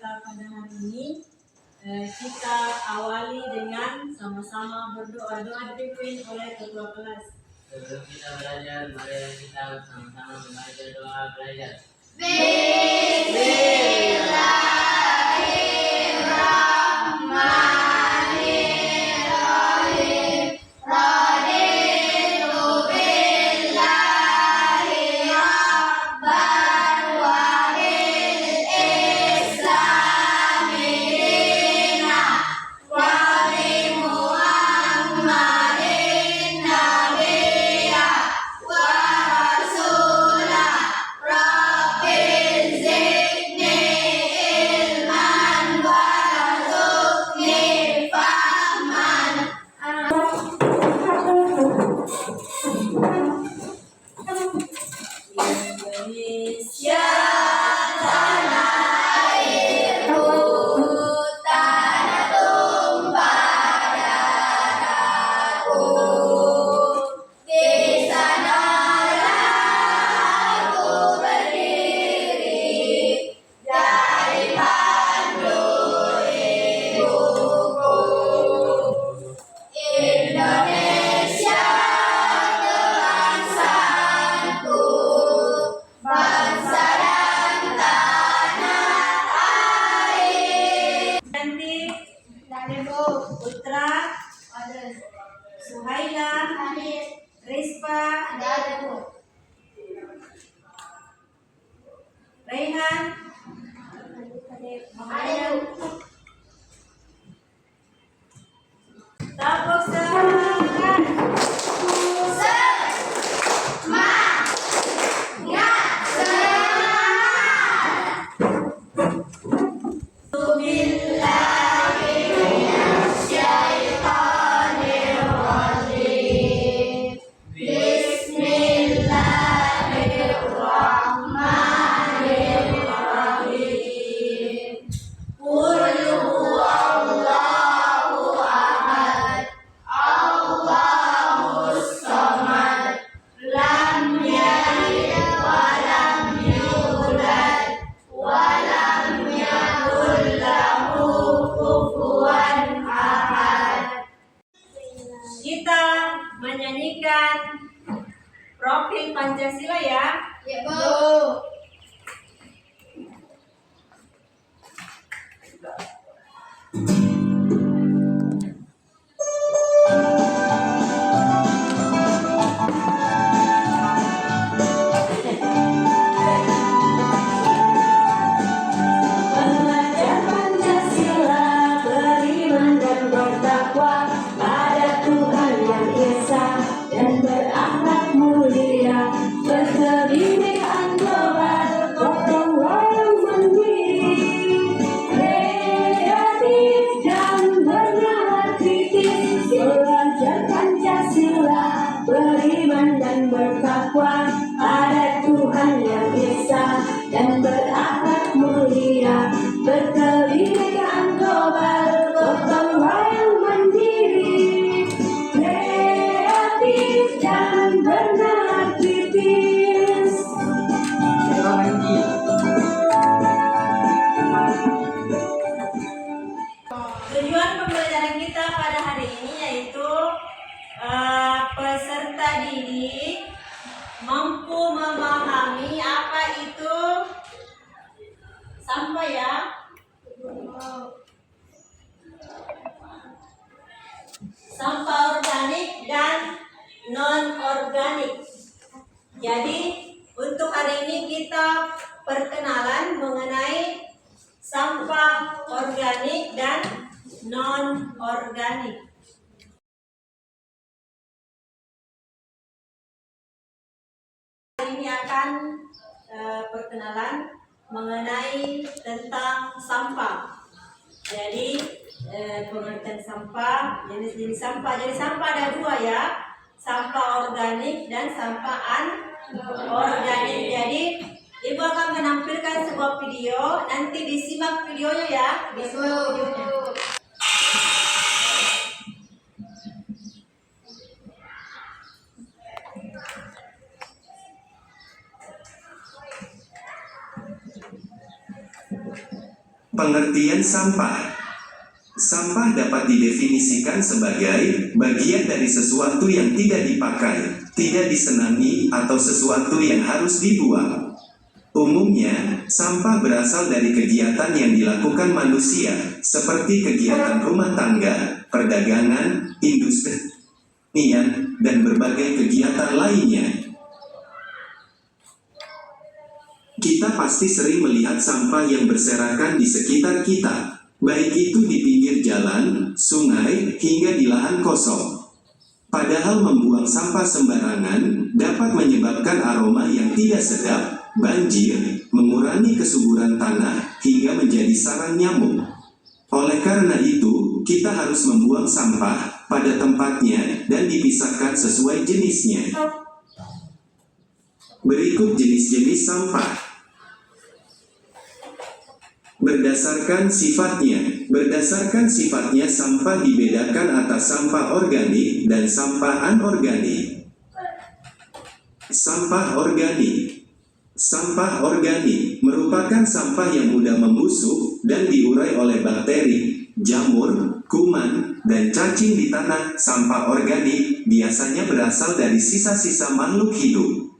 kita pada hari ini. Kita awali dengan sama-sama berdoa. Doa dipimpin oleh ketua kelas. Sebelum kita belajar, mari kita sama-sama membaca doa belajar. Putra, Suhaila, Rispa, Raihan, Mahayam. Tepuk semangat. Kita menyanyikan profil Pancasila ya. Ya, Bu. Belajar Pancasila, beriman dan bertakwa pada Tuhan yang Esa dan berakhlak mulia, berkebinekaan global, gotong royong mandiri, kreatif dan bernalar kritis. Belajar Pancasila, beriman dan bertakwa pada Tuhan yang Esa dan berakhlak mulia, berkebinekaan global, gotong royong mandiri, kreatif dan bernalar kritis. Tujuan pembelajaran kita pada hari ini yaitu peserta didik mampu memahami apa itu sampah ya. Sampah organik dan non-organik. Jadi untuk hari ini kita perkenalan mengenai sampah organik dan non-organik. Hari ini akan perkenalan mengenai tentang sampah. Jadi pengertian sampah, jenis-jenis sampah. Jadi sampah ada dua ya, sampah organik dan sampah anorganik. Jadi Ibu akan menampilkan sebuah video, nanti disimak videonya ya. Disimak videonya. Pengertian sampah. Sampah dapat didefinisikan sebagai bagian dari sesuatu yang tidak dipakai, tidak disenangi, atau sesuatu yang harus dibuang. Umumnya, sampah berasal dari kegiatan yang dilakukan manusia, seperti kegiatan rumah tangga, perdagangan, industri, dan berbagai kegiatan lainnya. Kita pasti sering melihat sampah yang berserakan di sekitar kita, baik itu di pinggir jalan, sungai, hingga di lahan kosong. Padahal membuang sampah sembarangan dapat menyebabkan aroma yang tidak sedap, banjir, mengurangi kesuburan tanah, hingga menjadi sarang nyamuk. Oleh karena itu, kita harus membuang sampah pada tempatnya dan dipisahkan sesuai jenisnya. Berikut jenis-jenis sampah. Berdasarkan sifatnya sampah dibedakan atas sampah organik dan sampah anorganik. Sampah organik. Sampah organik merupakan sampah yang mudah membusuk dan diurai oleh bakteri, jamur, kuman, dan cacing di tanah. Sampah organik biasanya berasal dari sisa-sisa makhluk hidup.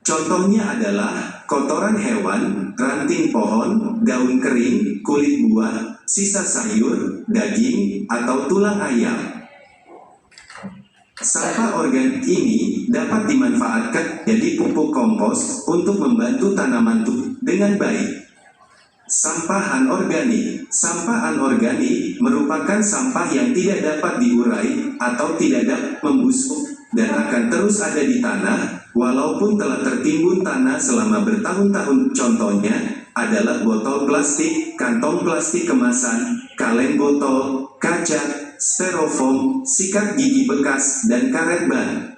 Contohnya adalah kotoran hewan, ranting pohon, daun kering, kulit buah, sisa sayur, daging, atau tulang ayam. Sampah organik ini dapat dimanfaatkan jadi pupuk kompos untuk membantu tanaman tumbuh dengan baik. Sampah anorganik. Sampah anorganik merupakan sampah yang tidak dapat diurai atau tidak dapat membusuk dan akan terus ada di tanah walaupun telah tertimbun tanah selama bertahun-tahun. Contohnya adalah botol plastik, kantong plastik kemasan, kaleng botol, kaca, styrofoam, sikat gigi bekas, dan karet ban.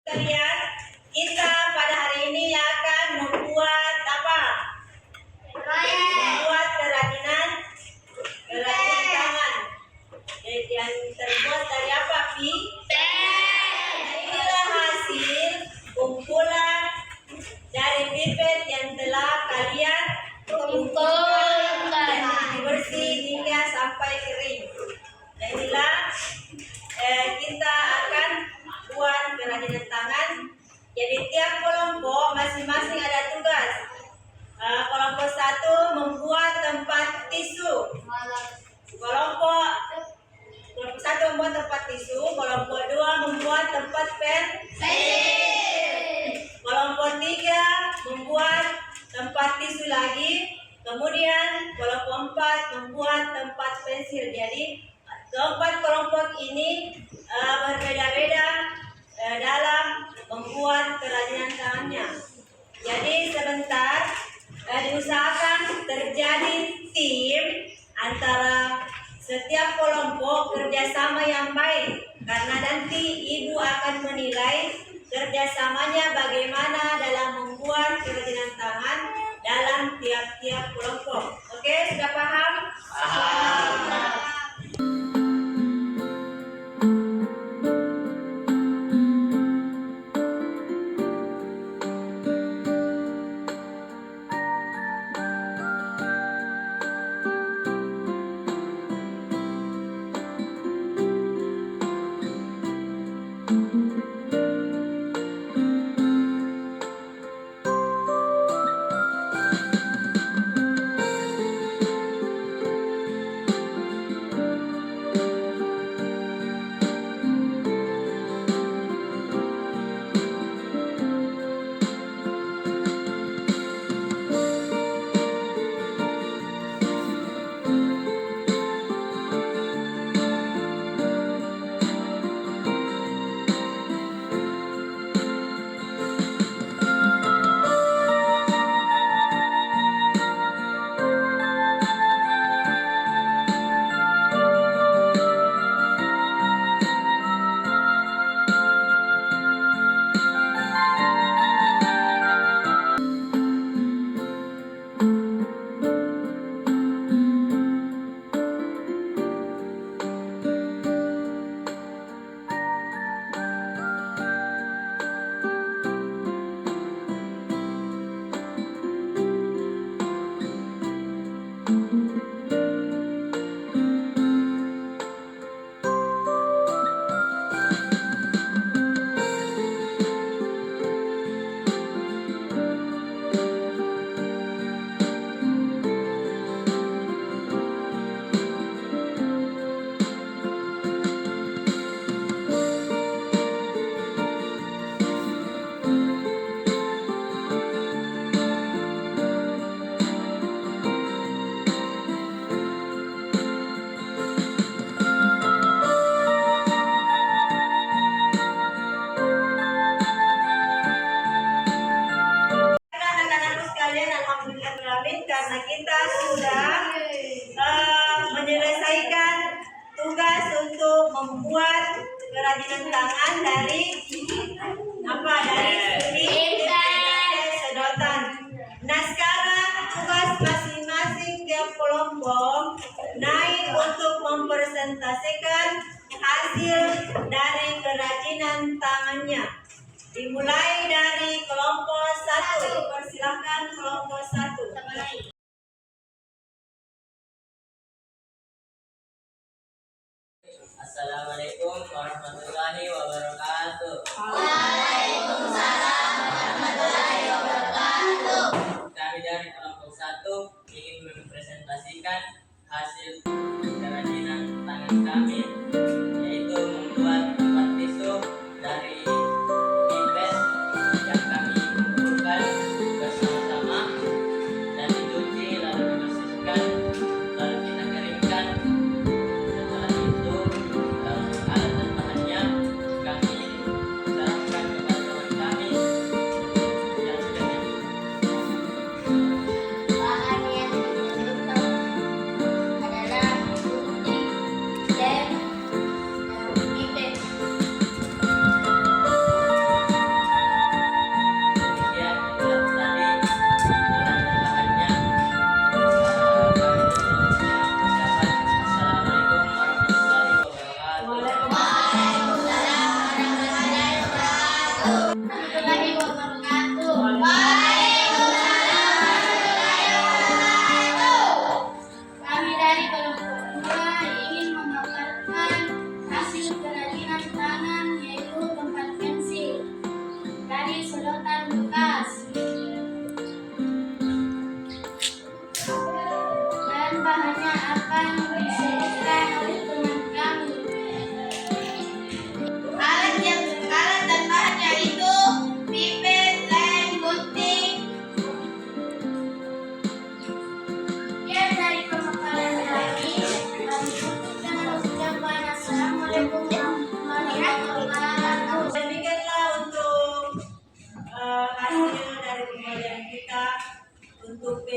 Kalian, kita pada hari ini akan membuat apa? Membuat kerajinan tangan. Yang terbuat dari apa, Pi? Inilah hasil kumpulan dari pipet yang telah kalian kumpulkan dan bersih hingga sampai kering. Dan inilah kita akan buat kerajinan tangan. Jadi tiap kelompok masing-masing ada tugas. Kelompok 1 membuat tempat tisu. Kelompok 1 membuat tempat tisu. Kelompok 2 membuat tempat pensil. Kelompok 3 membuat tempat tisu lagi. Kemudian kelompok 4 membuat tempat pensil. Jadi keempat kelompok ini berbeda-beda dalam membuat kerajinan tangannya. Jadi sebentar diusahakan terjadi tim antara setiap kelompok kerjasama yang baik, karena nanti ibu akan menilai kerjasamanya bagaimana dalam membuat kerajinan tangan dalam tiap-tiap kelompok. Oke, sudah paham? Paham. Karena kita sudah menyelesaikan tugas untuk membuat kerajinan tangan dari studi sedotan. Nah, sekarang tugas masing-masing tiap kelompok naik untuk mempresentasikan hasil dari kerajinan tangannya. Dimulai dari kelompok 1. Persilahkan kelompok 1. Assalamualaikum warahmatullahi wabarakatuh. Kami dari kelompok 1 ingin mempresentasikan hasil kerajinan tangan kami, yaitu membuat tempat tisu dari pipet yang kami kumpulkan bersama-sama dan dicuci lalu dibersihkan lalu kita keringkan. Setelah itu alat dan bahannya kami serahkan kepada teman kami yang sudah nyaman. Bahan yang dibutuhkan adalah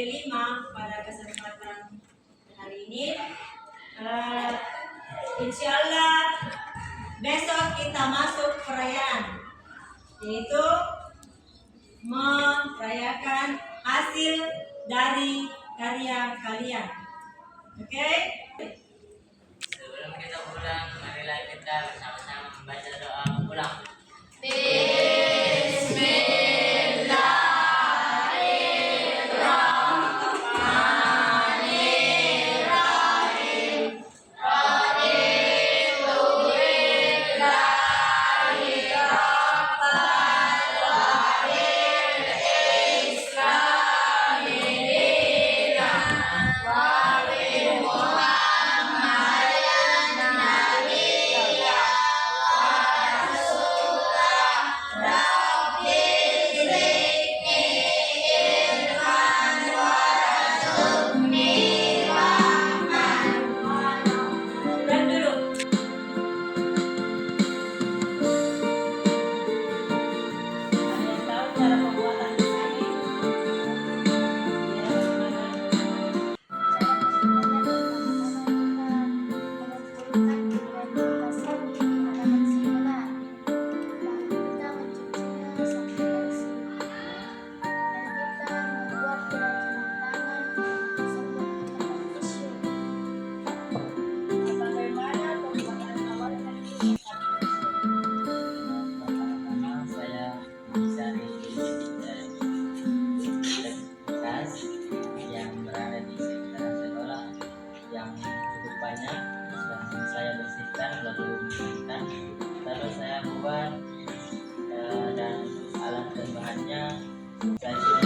ke-5 pada kesempatan hari ini. Insya Allah besok kita masuk perayaan, yaitu merayakan hasil dari karya kalian. Oke? Sebelum kita pulang, marilah kita bersama-sama membaca doa pulang. Dan dulu. Ada yang tahu cara pembuatan ini? Ya, gimana? Bagaimana pembuatan awalnya ini? Pertama-tama saya mencari bekas yang berada di sekitar sekolah yang cukup banyak, dan saya bersihkan lalu dikeringkan, lalu saya buat dan alat dan bahannya saya sudah